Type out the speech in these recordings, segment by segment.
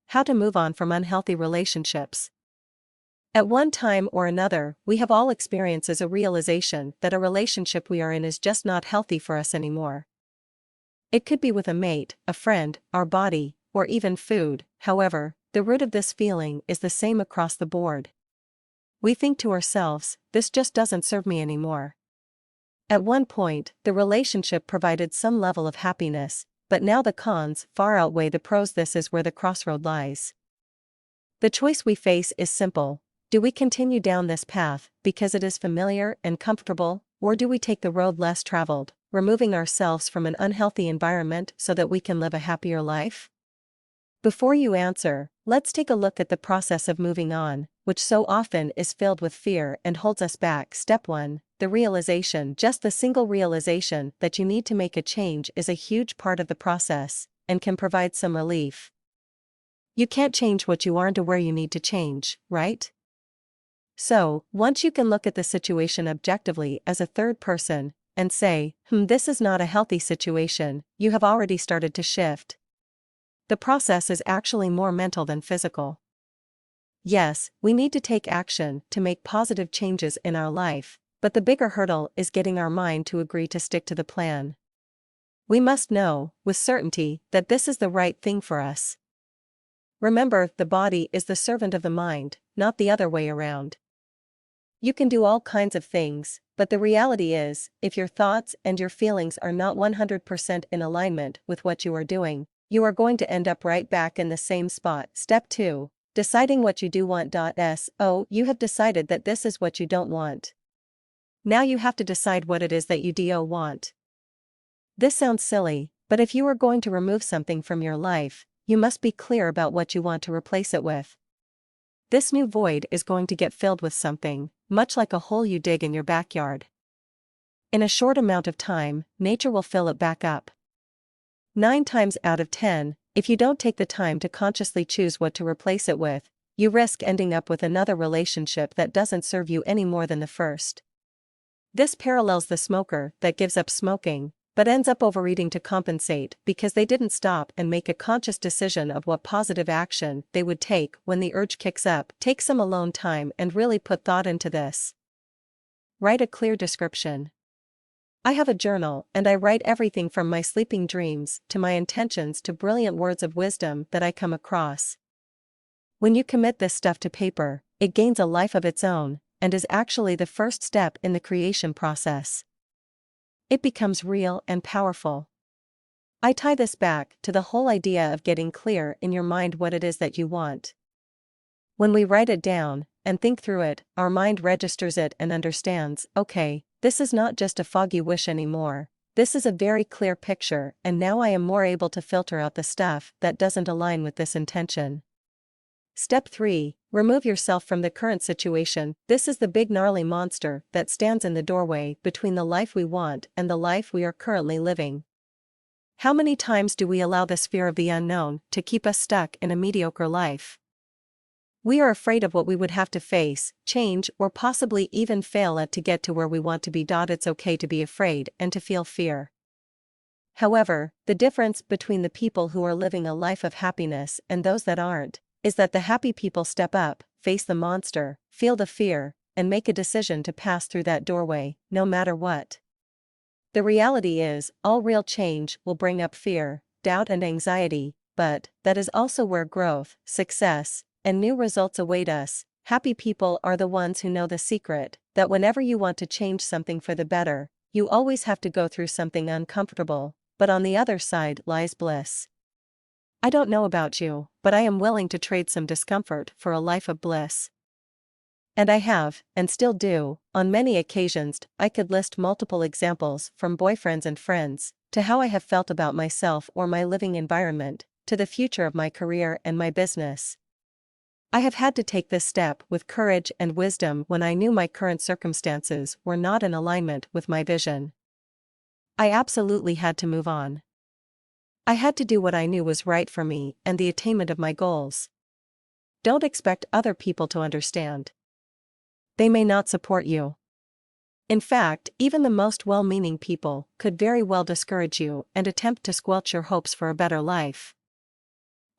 How to move on from unhealthy relationships. At one time or another, we have all experienced a realization that a relationship we are in is just not healthy for us anymore. It could be with a mate, a friend, our body, or even food. However, the root of this feeling is the same across the board. We think to ourselves, this just doesn't serve me anymore. At one point, the relationship provided some level of happiness, but now the cons far outweigh the pros. This is where the crossroad lies. The choice we face is simple. Do we continue down this path because it is familiar and comfortable, or do we take the road less traveled, removing ourselves from an unhealthy environment so that we can live a happier life? Before you answer, let's take a look at the process of moving on, which so often is filled with fear and holds us back. Step 1. The realization. Just the single realization that you need to make a change is a huge part of the process, and can provide some relief. You can't change what you aren't aware you need to change, right? So, once you can look at the situation objectively as a third person, and say, this is not a healthy situation, you have already started to shift. The process is actually more mental than physical. Yes, we need to take action to make positive changes in our life, but the bigger hurdle is getting our mind to agree to stick to the plan. We must know, with certainty, that this is the right thing for us. Remember, the body is the servant of the mind, not the other way around. You can do all kinds of things, but the reality is, if your thoughts and your feelings are not 100% in alignment with what you are doing, you are going to end up right back in the same spot. Step 2. Deciding what you do want. So, you have decided that this is what you don't want. Now you have to decide what it is that you do want. This sounds silly, but if you are going to remove something from your life, you must be clear about what you want to replace it with. This new void is going to get filled with something, much like a hole you dig in your backyard. In a short amount of time, nature will fill it back up. 9 times out of 10, if you don't take the time to consciously choose what to replace it with, you risk ending up with another relationship that doesn't serve you any more than the first. This parallels the smoker that gives up smoking, but ends up overeating to compensate because they didn't stop and make a conscious decision of what positive action they would take when the urge kicks up. Take some alone time and really put thought into this. Write a clear description. I have a journal and I write everything from my sleeping dreams to my intentions to brilliant words of wisdom that I come across. When you commit this stuff to paper, it gains a life of its own, and is actually the first step in the creation process. It becomes real and powerful. I tie this back to the whole idea of getting clear in your mind what it is that you want. When we write it down and think through it, our mind registers it and understands, okay, this is not just a foggy wish anymore. This is a very clear picture, and now I am more able to filter out the stuff that doesn't align with this intention. Step 3. Remove yourself from the current situation. This is the big gnarly monster that stands in the doorway between the life we want and the life we are currently living. How many times do we allow this fear of the unknown to keep us stuck in a mediocre life? We are afraid of what we would have to face, change, or possibly even fail at to get to where we want to be. It's okay to be afraid and to feel fear. However, the difference between the people who are living a life of happiness and those that aren't, is that the happy people step up, face the monster, feel the fear, and make a decision to pass through that doorway, no matter what. The reality is, all real change will bring up fear, doubt and anxiety, but that is also where growth, success, and new results await us. Happy people are the ones who know the secret, that whenever you want to change something for the better, you always have to go through something uncomfortable, but on the other side lies bliss. I don't know about you, but I am willing to trade some discomfort for a life of bliss. And I have, and still do, on many occasions. I could list multiple examples from boyfriends and friends, to how I have felt about myself or my living environment, to the future of my career and my business. I have had to take this step with courage and wisdom when I knew my current circumstances were not in alignment with my vision. I absolutely had to move on. I had to do what I knew was right for me and the attainment of my goals. Don't expect other people to understand. They may not support you. In fact, even the most well-meaning people could very well discourage you and attempt to squelch your hopes for a better life.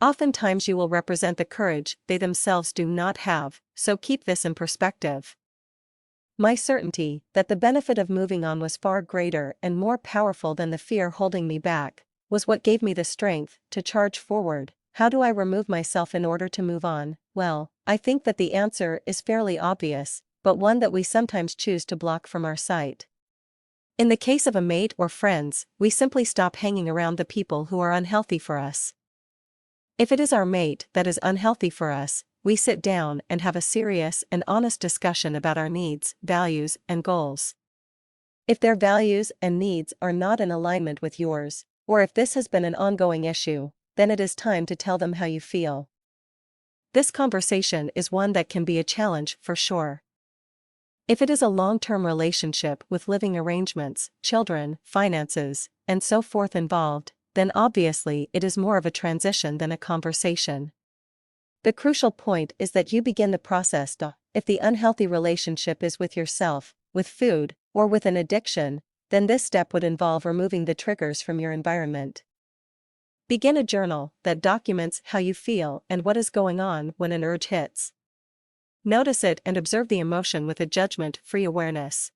Oftentimes you will represent the courage they themselves do not have, so keep this in perspective. My certainty that the benefit of moving on was far greater and more powerful than the fear holding me back, was what gave me the strength to charge forward. How do I remove myself in order to move on? Well, I think that the answer is fairly obvious, but one that we sometimes choose to block from our sight. In the case of a mate or friends, we simply stop hanging around the people who are unhealthy for us. If it is our mate that is unhealthy for us, we sit down and have a serious and honest discussion about our needs, values, and goals. If their values and needs are not in alignment with yours, or if this has been an ongoing issue, then it is time to tell them how you feel. This conversation is one that can be a challenge for sure. If it is a long-term relationship with living arrangements, children, finances, and so forth involved, then obviously it is more of a transition than a conversation. The crucial point is that you begin the process. If the unhealthy relationship is with yourself, with food, or with an addiction, then this step would involve removing the triggers from your environment. Begin a journal that documents how you feel and what is going on when an urge hits. Notice it and observe the emotion with a judgment-free awareness.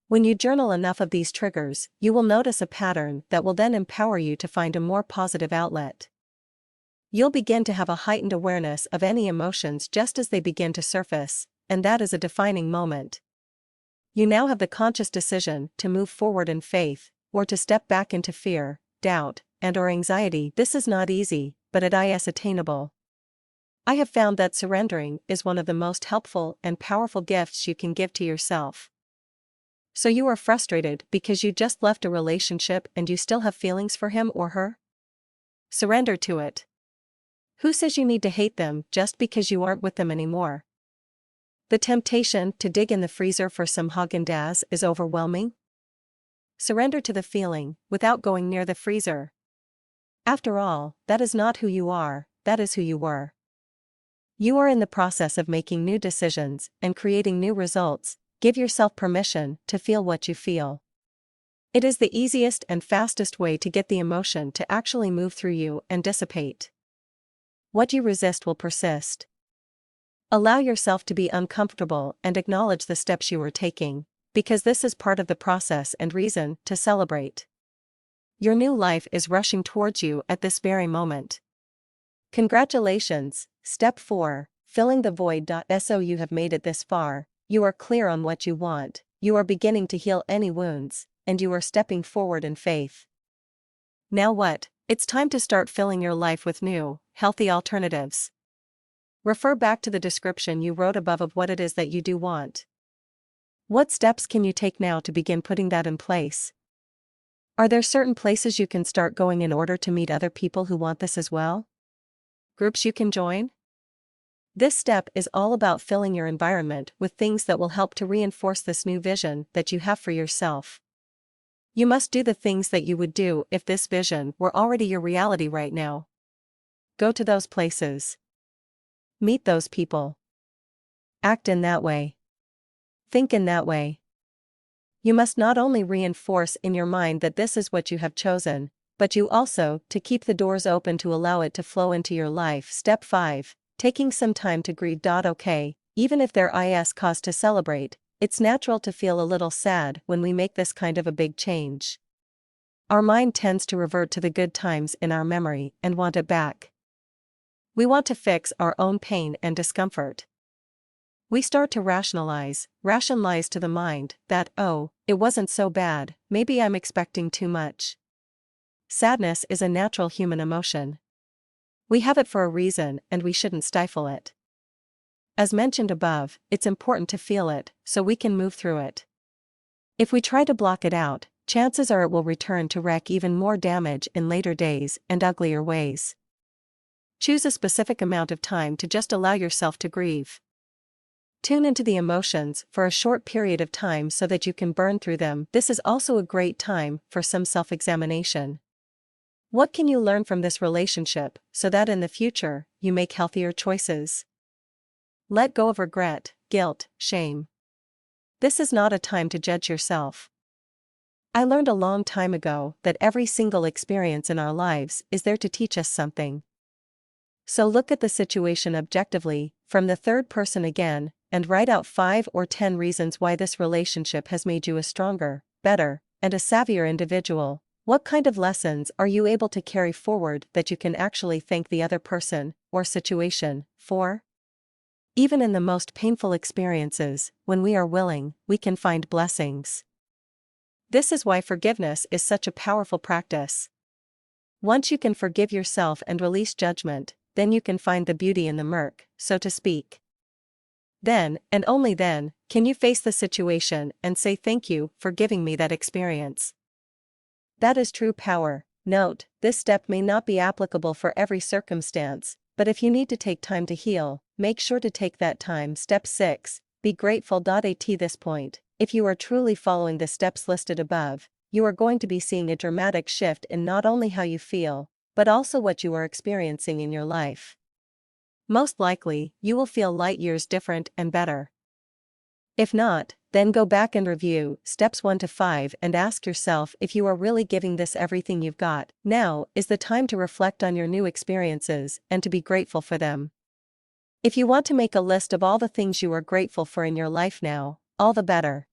When you journal enough of these triggers, you will notice a pattern that will then empower you to find a more positive outlet. You'll begin to have a heightened awareness of any emotions just as they begin to surface, and that is a defining moment. You now have the conscious decision to move forward in faith, or to step back into fear, doubt, and/or anxiety. This is not easy, but it is attainable. I have found that surrendering is one of the most helpful and powerful gifts you can give to yourself. So you are frustrated because you just left a relationship and you still have feelings for him or her? Surrender to it. Who says you need to hate them just because you aren't with them anymore? The temptation to dig in the freezer for some Häagen-Dazs is overwhelming. Surrender to the feeling without going near the freezer. After all, that is not who you are, that is who you were. You are in the process of making new decisions and creating new results. Give yourself permission to feel what you feel. It is the easiest and fastest way to get the emotion to actually move through you and dissipate. What you resist will persist. Allow yourself to be uncomfortable and acknowledge the steps you are taking, because this is part of the process and reason to celebrate. Your new life is rushing towards you at this very moment. Congratulations, Step 4, Filling the Void. So you have made it this far. You are clear on what you want, you are beginning to heal any wounds, and you are stepping forward in faith. Now what? It's time to start filling your life with new, healthy alternatives. Refer back to the description you wrote above of what it is that you do want. What steps can you take now to begin putting that in place? Are there certain places you can start going in order to meet other people who want this as well? Groups you can join? This step is all about filling your environment with things that will help to reinforce this new vision that you have for yourself. You must do the things that you would do if this vision were already your reality right now. Go to those places. Meet those people. Act in that way. Think in that way. You must not only reinforce in your mind that this is what you have chosen, but you also to keep the doors open to allow it to flow into your life. Step 5. Taking some time to grieve. Okay, even if there is cause to celebrate, it's natural to feel a little sad when we make this kind of a big change. Our mind tends to revert to the good times in our memory and want it back. We want to fix our own pain and discomfort. We start to rationalize to the mind that, oh, it wasn't so bad, maybe I'm expecting too much. Sadness is a natural human emotion. We have it for a reason and we shouldn't stifle it. As mentioned above, it's important to feel it so we can move through it. If we try to block it out, chances are it will return to wreak even more damage in later days and uglier ways. Choose a specific amount of time to just allow yourself to grieve. Tune into the emotions for a short period of time so that you can burn through them. This is also a great time for some self-examination. What can you learn from this relationship so that in the future, you make healthier choices? Let go of regret, guilt, shame. This is not a time to judge yourself. I learned a long time ago that every single experience in our lives is there to teach us something. So look at the situation objectively, from the third person again, and write out 5 or 10 reasons why this relationship has made you a stronger, better, and a savvier individual. What kind of lessons are you able to carry forward that you can actually thank the other person or situation for? Even in the most painful experiences, when we are willing, we can find blessings. This is why forgiveness is such a powerful practice. Once you can forgive yourself and release judgment, then you can find the beauty in the murk, so to speak. Then, and only then, can you face the situation and say thank you for giving me that experience. That is true power. Note, this step may not be applicable for every circumstance, but if you need to take time to heal, make sure to take that time. Step 6. Be grateful. At this point, if you are truly following the steps listed above, you are going to be seeing a dramatic shift in not only how you feel, but also what you are experiencing in your life. Most likely, you will feel light years different and better. If not, then go back and review steps 1 to 5 and ask yourself if you are really giving this everything you've got. Now is the time to reflect on your new experiences and to be grateful for them. If you want to make a list of all the things you are grateful for in your life now, all the better.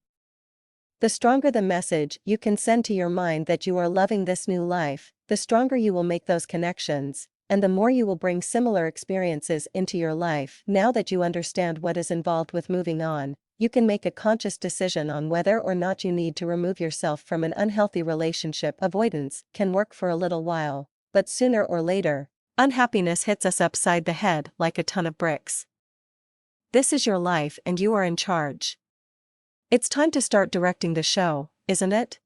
The stronger the message you can send to your mind that you are loving this new life, the stronger you will make those connections, and the more you will bring similar experiences into your life. Now that you understand what is involved with moving on, you can make a conscious decision on whether or not you need to remove yourself from an unhealthy relationship. Avoidance can work for a little while, but sooner or later, unhappiness hits us upside the head like a ton of bricks. This is your life and you are in charge. It's time to start directing the show, isn't it?